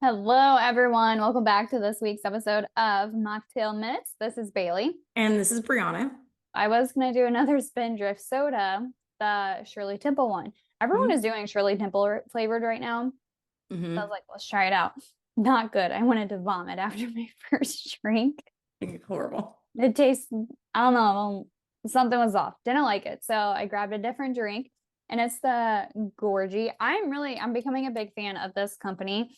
Hello, everyone. Welcome back to this week's episode of Mocktail Minutes. This is Bailey. And this is Brianna. I was going to do another Spindrift soda, the Shirley Temple one. Everyone is Mm-hmm. doing Shirley Temple flavored right now. So I was Mm-hmm. like, let's try it out. Not good. I wanted to vomit after my first drink. Horrible. It tastes, I don't know, something was off. Didn't like it. So I grabbed a different drink and it's the Gorgie. I'm becoming a big fan of this company.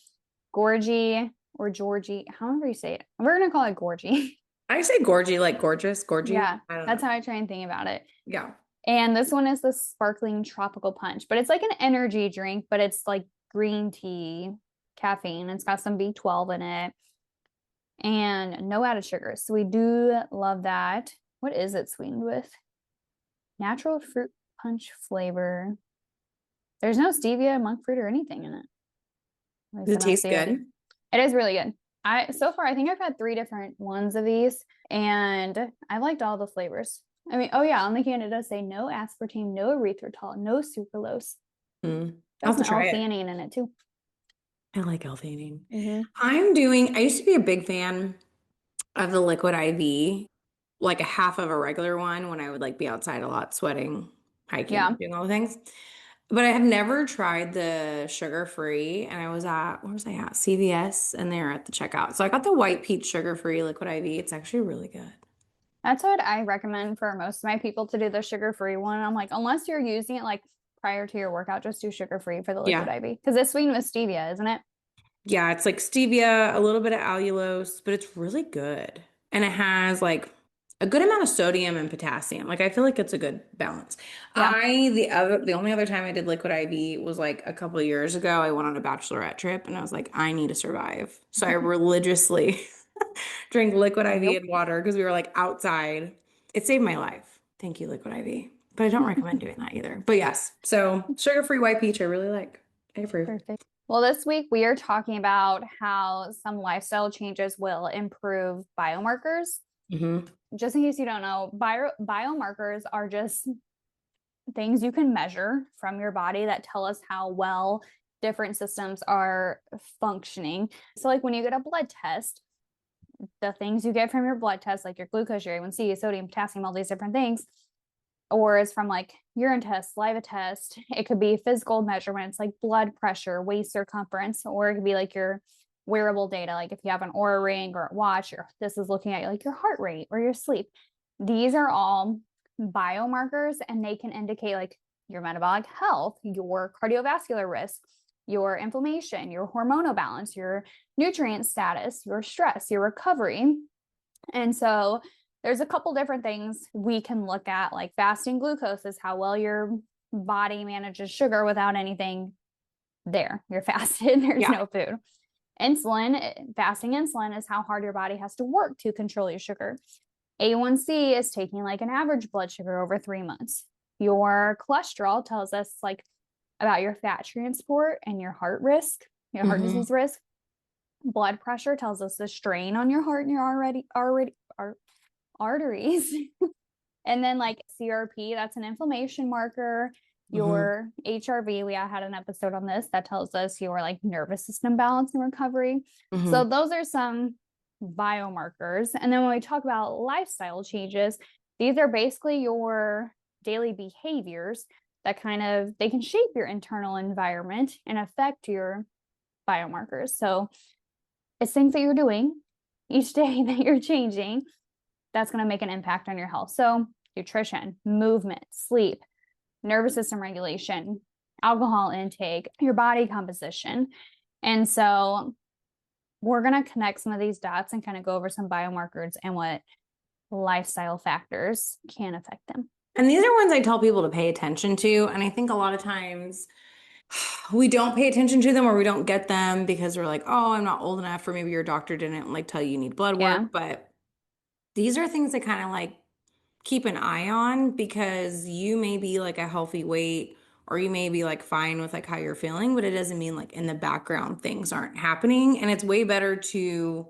Gorgie or Georgie, however you say it. We're gonna call it Gorgie. I say gorgy, like gorgeous, gorgy. Yeah, I don't that's know. how I try and think about it. Yeah. And this one is the sparkling tropical punch, but it's like an energy drink, but it's like green tea, caffeine. It's got some B12 in it and no added sugar. So we do love that. What is it sweetened with? Natural fruit punch flavor. There's no stevia, monk fruit, or anything in it. At least Does I it don't taste see it. good? It is really good. I think I've had three different ones of these and I liked all the flavors. I mean, oh yeah, on the can it does say no aspartame, no erythritol, no sucralose. I'll Got have to some try it. L-theanine in it too. I like L-theanine. Hmm. I used to be a big fan of the liquid IV, like a half of a regular one when I would like be outside a lot, sweating, hiking, Yeah, doing all the things. But I have never tried the sugar-free, and where was I at? CVS, and they're at the checkout. So I got the white peach sugar-free liquid IV. It's actually really good. that's what I recommend for most of my people to do the sugar-free one. I'm like, unless you're using it like prior to your workout, just do sugar-free for the liquid Yeah. IV because it's sweetened with stevia, isn't it? Yeah, it's like stevia, a little bit of allulose, but it's really good. And it has like a good amount of sodium and potassium. Like I feel like it's a good balance. Yeah. The only other time I did liquid IV was like a couple of years ago. I went on a bachelorette trip and I was like, I need to survive. So I religiously drank liquid IV Yep. and water because we were like outside. It saved my life. Thank you, liquid IV. But I don't recommend doing that either. But yes, so sugar-free white peach I really like. I approve. Perfect. Well, this week we are talking about how some lifestyle changes will improve biomarkers. Hmm. Just in case you don't know, biomarkers are just things you can measure from your body that tell us how well different systems are functioning. So, like when you get a blood test, the things you get from your blood test, like your glucose, your A1C, sodium, potassium, all these different things, or is from like urine test, saliva test. It could be physical measurements like blood pressure, waist circumference, or it could be like your wearable data, like if you have an Aura ring or a watch, or this is looking at like your heart rate or your sleep. These are all biomarkers and they can indicate like your metabolic health, your cardiovascular risk, your inflammation, your hormonal balance, your nutrient status, your stress, your recovery. And so there's a couple different things we can look at, like fasting glucose is how well your body manages sugar without anything there. You're fasted, there's Yeah. no food. Fasting insulin is how hard your body has to work to control your sugar. A1C is taking like an average blood sugar over 3 months. Your cholesterol tells us like about your fat transport and your heart risk, your heart Hmm. disease risk. Blood pressure tells us the strain on your heart and your arteries. And then like CRP, that's an inflammation marker. Hmm. Your HRV, we had an episode on this that tells us your like nervous system balance and recovery. So Hmm. those are some biomarkers. And then when we talk about lifestyle changes, these are basically your daily behaviors that kind of they can shape your internal environment and affect your biomarkers. So it's things that you're doing each day that you're changing that's going to make an impact on your health. So, nutrition, movement, sleep, nervous system regulation, alcohol intake, your body composition. And so, we're going to connect some of these dots and kind of go over some biomarkers and what lifestyle factors can affect them. And these are ones I tell people to pay attention to. And I think a lot of times we don't pay attention to them or we don't get them because we're like, oh, I'm not old enough, or maybe your doctor didn't like tell you you need blood Yeah. work. But these are things that kind of like keep an eye on because you may be like a healthy weight or you may be like fine with like how you're feeling, but it doesn't mean like in the background things aren't happening. And it's way better to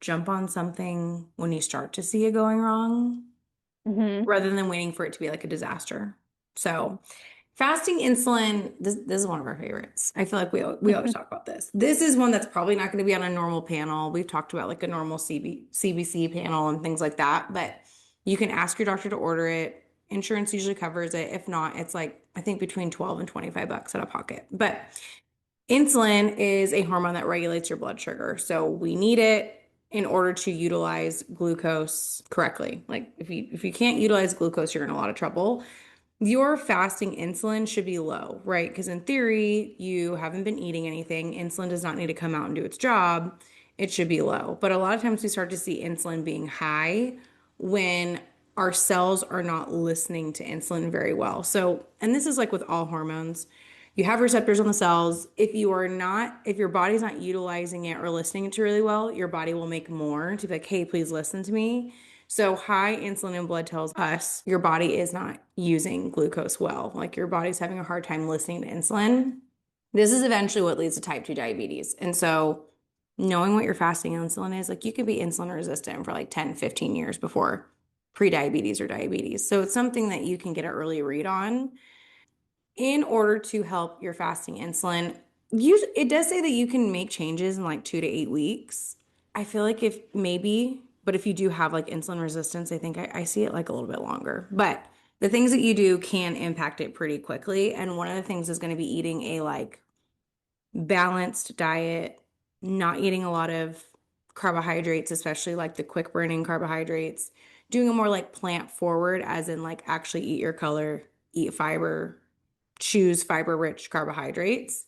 jump on something when you start to see it going wrong Mm-hmm. rather than waiting for it to be like a disaster. So, Fasting insulin, this is one of our favorites. I feel like we always talk about this. This is one that's probably not going to be on a normal panel. We've talked about like a normal CBC panel and things like that, but you can ask your doctor to order it. Insurance usually covers it. If not, it's like I think between 12 and 25 bucks out of pocket. But insulin is a hormone that regulates your blood sugar. So we need it in order to utilize glucose correctly. Like if you can't utilize glucose, you're in a lot of trouble. Your fasting insulin should be low, right? Because in theory, you haven't been eating anything. Insulin does not need to come out and do its job. It should be low. But a lot of times we start to see insulin being high when our cells are not listening to insulin very well. So, and this is like with all hormones, you have receptors on the cells. If your body's not utilizing it or listening to it really well, your body will make more to be like, hey, please listen to me. So high insulin in blood tells us your body is not using glucose well. Like your body's having a hard time listening to insulin. This is eventually what leads to type 2 diabetes. And so knowing what your fasting insulin is, like you could be insulin resistant for like 10, 15 years before pre-diabetes or diabetes. So it's something that you can get an early read on in order to help your fasting insulin. It does say that you can make changes in like 2 to 8 weeks. I feel like but if you do have like insulin resistance, I think I see it like a little bit longer. But the things that you do can impact it pretty quickly. And one of the things is going to be eating a like balanced diet, not eating a lot of carbohydrates, especially like the quick burning carbohydrates, doing a more like plant forward, as in like actually eat your color, eat fiber, choose fiber rich carbohydrates.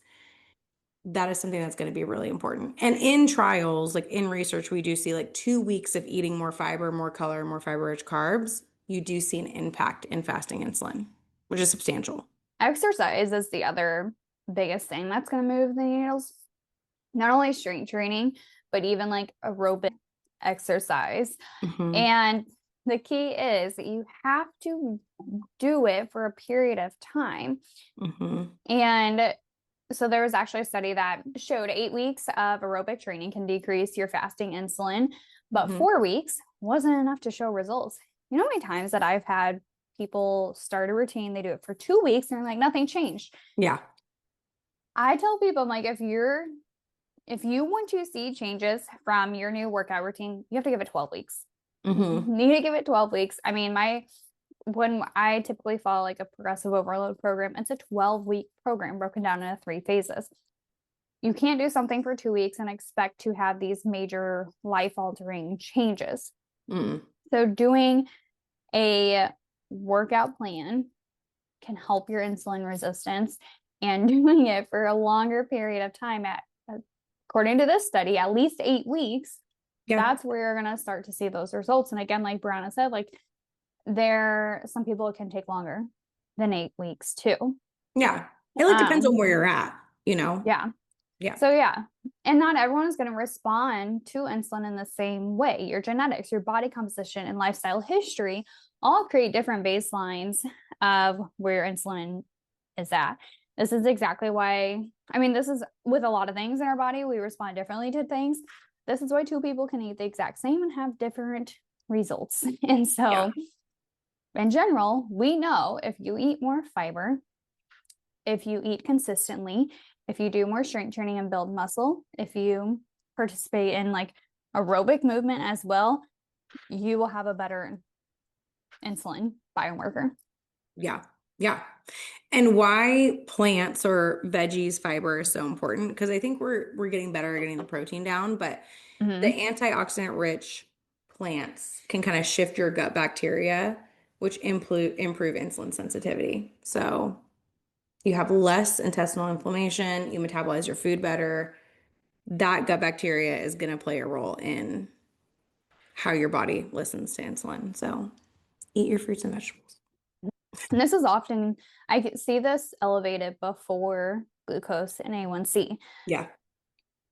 That is something that's going to be really important. And in trials, like in research, we do see like 2 weeks of eating more fiber, more color, more fiber rich carbs. You do see an impact in fasting insulin, which is substantial. Exercise is the other biggest thing that's going to move the needles. Not only strength training, but even like aerobic exercise. Hmm. And the key is that you have to do it for a period of time. Hmm. And so there was actually a study that showed 8 weeks of aerobic training can decrease your fasting insulin, but Hmm. 4 weeks wasn't enough to show results. You know how many times that I've had people start a routine, they do it for 2 weeks and they're like, nothing changed. Yeah. I tell people, I'm like, if you want to see changes from your new workout routine, you have to give it 12 weeks. You Hmm. need to give it 12 weeks. I mean, when I typically follow like a progressive overload program, it's a 12-week program broken down into 3 phases. You can't do something for 2 weeks and expect to have these major life altering changes. Mm. So doing a workout plan can help your insulin resistance, and doing it for a longer period of time according to this study, at least 8 weeks, Yeah. that's where you're going to start to see those results. And again, like Brianna said, like some people it can take longer than 8 weeks too. Yeah. It like depends on Um, where you're at, you know? yeah. Yeah. So yeah, and not everyone is going to respond to insulin in the same way. Your genetics, your body composition, and lifestyle history all create different baselines of where your insulin is at. This is exactly why, I mean, this is with a lot of things in our body, we respond differently to things. This is why two people can eat the exact same and have different results. And Yeah. so, in general, we know if you eat more fiber, if you eat consistently, if you do more strength training and build muscle, if you participate in like aerobic movement as well, you will have a better insulin biomarker. Yeah. Yeah. And why plants or veggies fiber is so important, because I think we're getting better at getting the protein down, but the Mm-hmm. antioxidant rich plants can kind of shift your gut bacteria, which improve insulin sensitivity. So you have less intestinal inflammation, you metabolize your food better. That gut bacteria is going to play a role in how your body listens to insulin. So eat your fruits and vegetables. And this is often, I see this elevated before glucose and A1C. Yeah.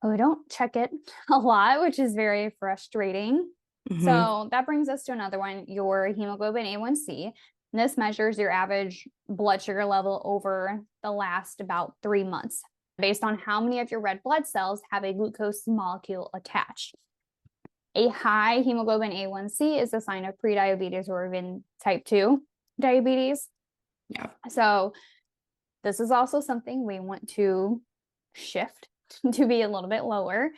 We don't check it a lot, which is very frustrating. Hmm. So that brings us to another one, your hemoglobin A1C. And this measures your average blood sugar level over the last about 3 months based on how many of your red blood cells have a glucose molecule attached. A high hemoglobin A1C is a sign of prediabetes or even type 2 diabetes. Yeah. So This is also something we want to shift to be a little bit lower.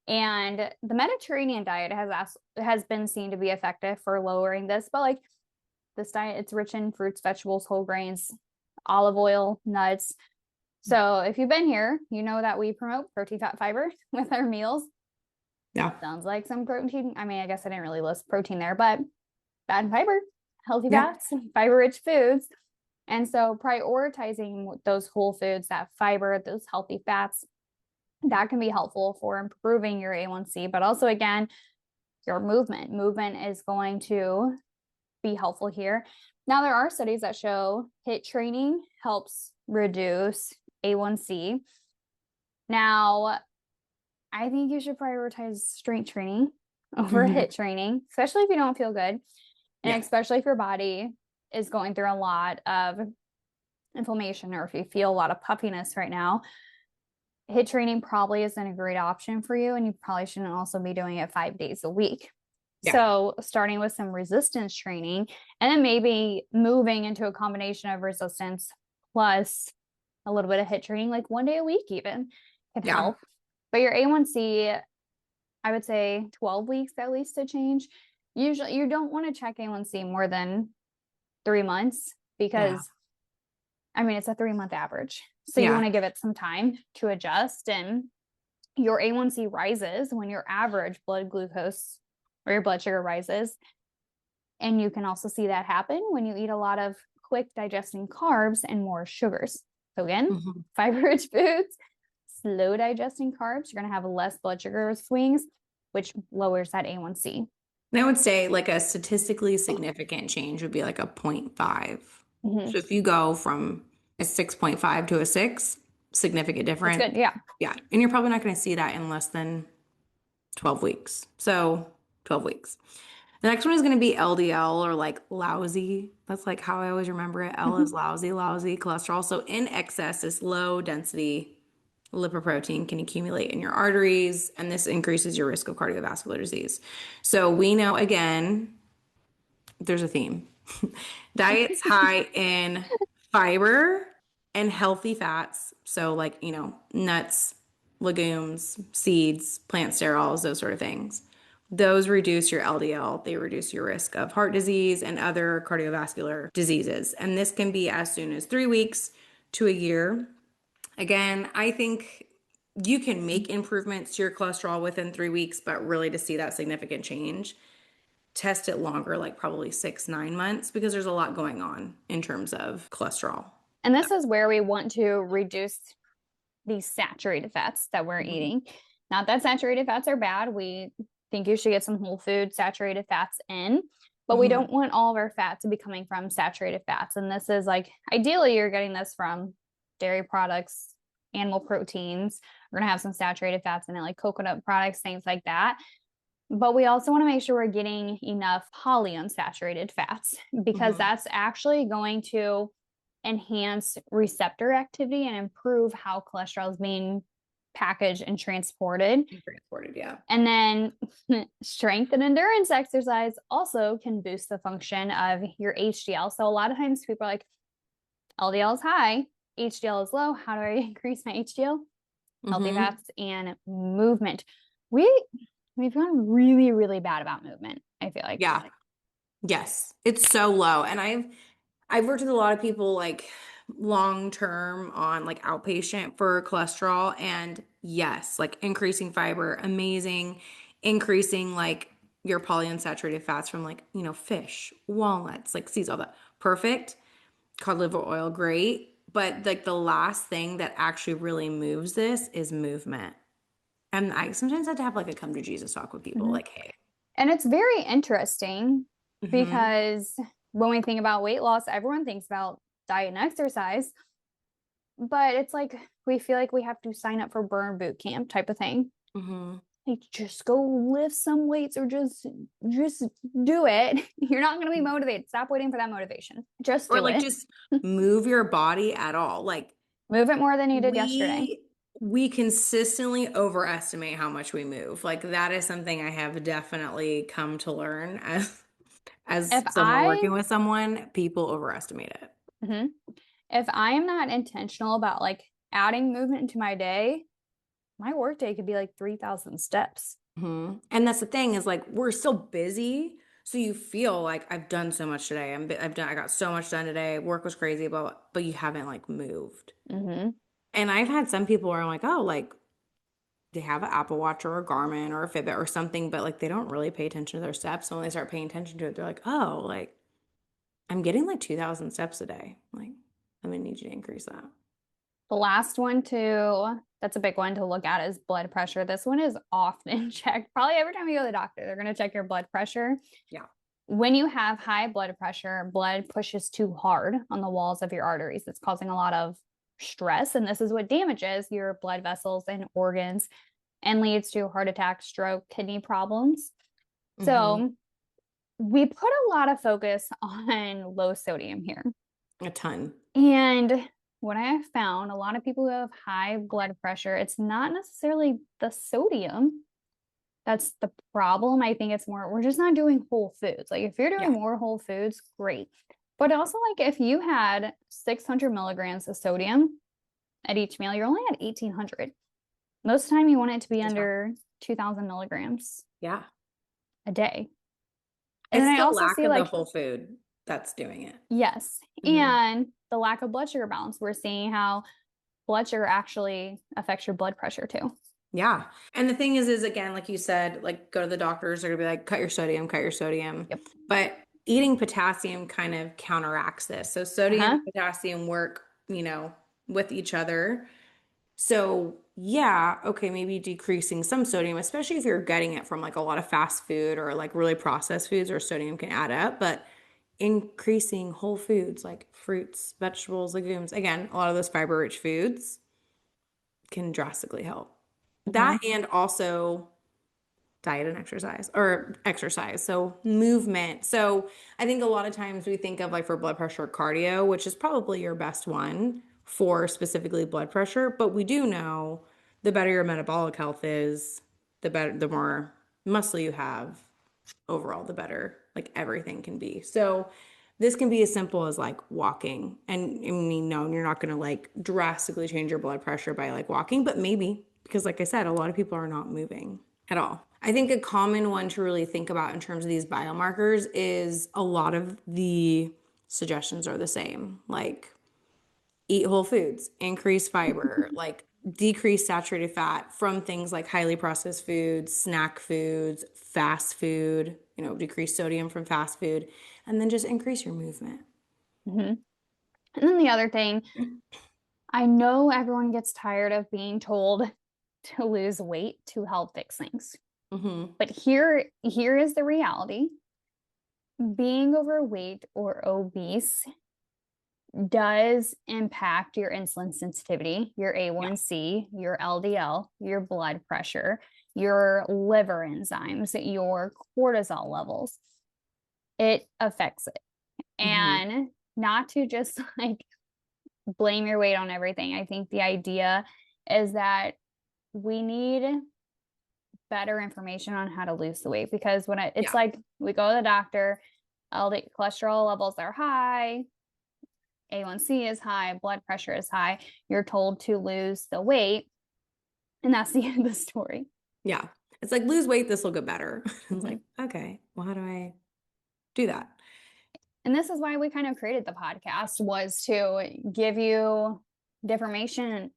And the Mediterranean diet has been seen to be effective for lowering this, but like this diet, it's rich in fruits, vegetables, whole grains, olive oil, nuts. So if you've been here, you know that we promote protein, fat, fiber with our meals. Yeah. Sounds like some protein. I mean, I guess I didn't really list protein there, but fat and fiber, healthy Yeah. fats, fiber rich foods. And so prioritizing those whole foods, that fiber, those healthy fats, that can be helpful for improving your A1C, but also again, your movement. Movement is going to be helpful here. Now, there are studies that show HIIT training helps reduce A1C. Now, I think you should prioritize strength training over HIIT training, especially if you don't feel good. And especially if your body is going through a lot of inflammation or if you feel a lot of puffiness right now. HIIT training probably isn't a great option for you, and you probably shouldn't also be doing it 5 days a week. Yeah. So starting with some resistance training and then maybe moving into a combination of resistance plus a little bit of HIIT training, like 1 day a week even can help. But your A1C, I would say 12 weeks at least to change. Usually you don't want to check A1C more than 3 months because I mean, it's a 3-month average. So you want to give it some time to adjust, and your A1C rises when your average blood glucose or your blood sugar rises. And you can also see that happen when you eat a lot of quick digesting carbs and more sugars. So again, fiber rich foods, slow digesting carbs, you're going to have less blood sugar swings, which lowers that A1C. And I would say like a statistically significant change would be like a 0.5. So if you go from a 6.5 to a 6, significant difference. That's good. Yeah. Yeah. And you're probably not going to see that in less than 12 weeks. So 12 weeks. The next one is going to be LDL or like lousy. That's like how I always remember it. L is lousy cholesterol. So in excess, this low density lipoprotein can accumulate in your arteries, and this increases your risk of cardiovascular disease. So we know, again, there's a theme. Diets high in fiber and healthy fats. So like, nuts, legumes, seeds, plant sterols, those sort of things. Those reduce your LDL. They reduce your risk of heart disease and other cardiovascular diseases. And this can be as soon as 3 weeks to a year. Again, I think you can make improvements to your cholesterol within 3 weeks, but really to see that significant change, test it longer, like probably 6-9 months, because there's a lot going on in terms of cholesterol. And this is where we want to reduce these saturated fats that we're eating. Not that saturated fats are bad. We think you should get some whole food saturated fats in, but we don't want all of our fat to be coming from saturated fats. And this is like, ideally, you're getting this from dairy products, animal proteins. We're going to have some saturated fats in it, like coconut products, things like that. But we also want to make sure we're getting enough polyunsaturated fats because that's actually going to enhance receptor activity and improve how cholesterol is being packaged and transported. Yeah. And then strength and endurance exercise also can boost the function of your HDL. So a lot of times people are like, LDL is high, HDL is low. How do I increase my HDL? Healthy fats and movement. We've gone really, really bad about movement, I feel like. Yeah. Yes. It's so low. And I've worked with a lot of people like long term on like outpatient for cholesterol. And yes, like increasing fiber, amazing. Increasing like your polyunsaturated fats from like, fish, walnuts, like seeds, all that. Perfect. Cod liver oil, great. But like the last thing that actually really moves this is movement. And I sometimes have to have like a come to Jesus talk with people, like, hey. And it's very interesting because when we think about weight loss, everyone thinks about diet and exercise, but it's like we feel like we have to sign up for burn boot camp type of thing. Like just go lift some weights or just do it. You're not going to be motivated. Stop waiting for that motivation. Just do it. Just move your body at all. Like move it more than you did yesterday. We consistently overestimate how much we move. Like that is something I have definitely come to learn as someone working with someone. People overestimate it. If I am not intentional about like adding movement into my day, my work day could be like 3,000 steps. And that's the thing is like we're so busy, so you feel like I've done so much today. I got so much done today. Work was crazy, but you haven't like moved. Hmm. And I've had some people where I'm like, oh, like they have an Apple Watch or a Garmin or a Fitbit or something, but like they don't really pay attention to their steps. So when they start paying attention to it, they're like, oh, like I'm getting like 2,000 steps a day. Like I'm gonna need you to increase that. The last one too, that's a big one to look at is blood pressure. This one is often checked. Probably every time you go to the doctor, they're going to check your blood pressure. Yeah. When you have high blood pressure, blood pushes too hard on the walls of your arteries. It's causing a lot of stress, and this is what damages your blood vessels and organs and leads to heart attack, stroke, kidney problems. Mm-hmm. So, we put a lot of focus on low sodium here. A ton. And what I have found, a lot of people who have high blood pressure, it's not necessarily the sodium that's the problem. I think it's more, we're just not doing whole foods. Like if you're doing Yeah. more whole foods, great. But also, like if you had 600 milligrams of sodium at each meal, you're only at 1,800. Most of the time, you want it to be That's fine. under 2,000 milligrams Yeah. a day. And then It's I the also lack see of the like, whole food that's doing it. yes, Hmm. and the lack of blood sugar balance. We're seeing how blood sugar actually affects your blood pressure too. Yeah. And the thing is again, like you said, like go to the doctors, they're gonna be like, cut your sodium, cut your sodium. Yep. But eating potassium kind of counteracts this. So sodium Uh-huh. and potassium work, with each other. So yeah, okay, maybe decreasing some sodium, especially if you're getting it from like a lot of fast food or like really processed foods where sodium can add up, but increasing whole foods like fruits, vegetables, legumes, again, a lot of those fiber-rich foods can drastically help. Hmm. That and also diet and exercise or exercise. So movement. So I think a lot of times we think of like for blood pressure cardio, which is probably your best one for specifically blood pressure, but we do know the better your metabolic health is, the more muscle you have overall, the better like everything can be. So this can be as simple as like walking. And I mean, no, you're not going to like drastically change your blood pressure by like walking, but maybe because, like I said, a lot of people are not moving at all. I think a common one to really think about in terms of these biomarkers is a lot of the suggestions are the same, like eat whole foods, increase fiber, like decrease saturated fat from things like highly processed foods, snack foods, fast food, decrease sodium from fast food, and then just increase your movement. Hmm. And then the other thing, I know everyone gets tired of being told to lose weight to help fix things. Mm-hmm. But here is the reality. Being overweight or obese does impact your insulin sensitivity, your Yeah. A1C, your LDL, your blood pressure, your liver enzymes, your cortisol levels. It affects it. Mm-hmm. And not to just like blame your weight on everything. I think the idea is that we need better information on how to lose the weight because it's Yeah. like we go to the doctor, LD cholesterol levels are high, A1C is high, blood pressure is high. You're told to lose the weight, and that's the end of the story. Yeah. It's like lose weight, this will get better. It's Mm-hmm. like, okay, well, how do I do that? And this is why we kind of created the podcast was to give you information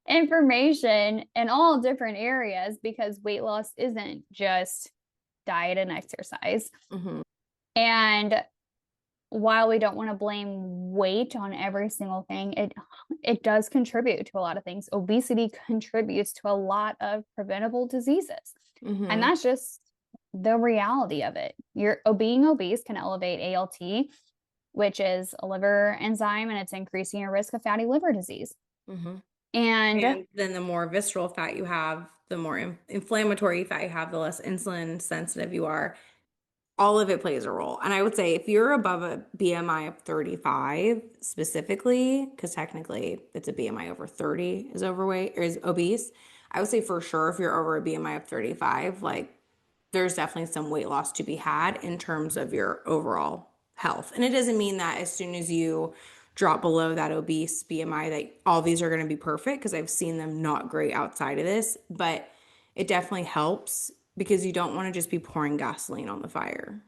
information in all different areas because weight loss isn't just diet and exercise. Mm-hmm. And while we don't want to blame weight on every single thing, it does contribute to a lot of things. Obesity contributes to a lot of preventable diseases. And Mm-hmm. that's just the reality of it. Being obese can elevate ALT, which is a liver enzyme, and it's increasing your risk of fatty liver disease. Mm-hmm. And And then the more visceral fat you have, the more inflammatory fat you have, the less insulin sensitive you are. All of it plays a role. And I would say if you're above a BMI of 35 specifically, because technically it's a BMI over 30 is overweight or is obese, I would say for sure if you're over a BMI of 35, like there's definitely some weight loss to be had in terms of your overall health. And it doesn't mean that as soon as you drop below that obese BMI that all these are going to be perfect, because I've seen them not great outside of this, but it definitely helps because you don't want to just be pouring gasoline on the fire,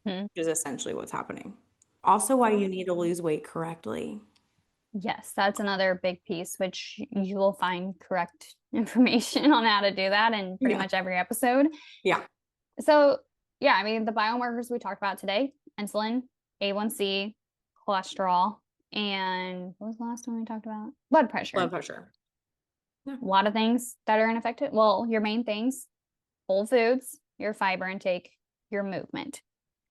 Hmm. which is essentially what's happening. Also, why you need to lose weight correctly. Yes, that's another big piece, which you will find correct information on how to do that in pretty Yeah. much every episode. Yeah. So, yeah, I mean, the biomarkers we talked about today, insulin, A1C, cholesterol, and what was the last one we talked about? Blood pressure. Blood pressure. Yeah. A lot of things that are unaffected. Well, your main things, whole foods, your fiber intake, your movement.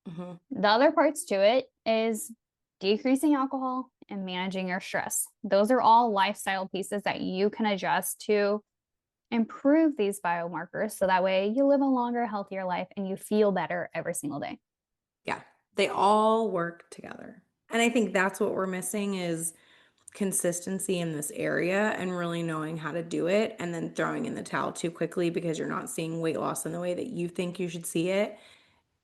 Mm-hmm. The other parts to it is decreasing alcohol and managing your stress. Those are all lifestyle pieces that you can adjust to improve these biomarkers so that way you live a longer, healthier life and you feel better every single day. Yeah. They all work together. And I think that's what we're missing is consistency in this area and really knowing how to do it and then throwing in the towel too quickly because you're not seeing weight loss in the way that you think you should see it.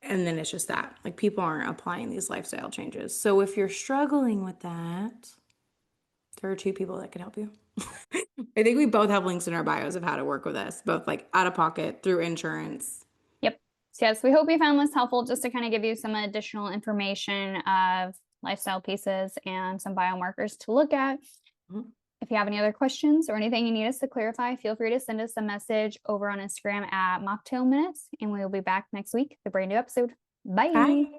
And then it's just that, like, people aren't applying these lifestyle changes. So if you're struggling with that, there are two people that could help you. I think we both have links in our bios of how to work with us, both like out of pocket, through insurance. Yep. So yes, we hope you found this helpful just to kind of give you some additional information of lifestyle pieces and some biomarkers to look at. Mhm. If you have any other questions or anything you need us to clarify, feel free to send us a message over on Instagram at Mocktail Minutes, and we will be back next week with a brand new episode. Bye. Bye.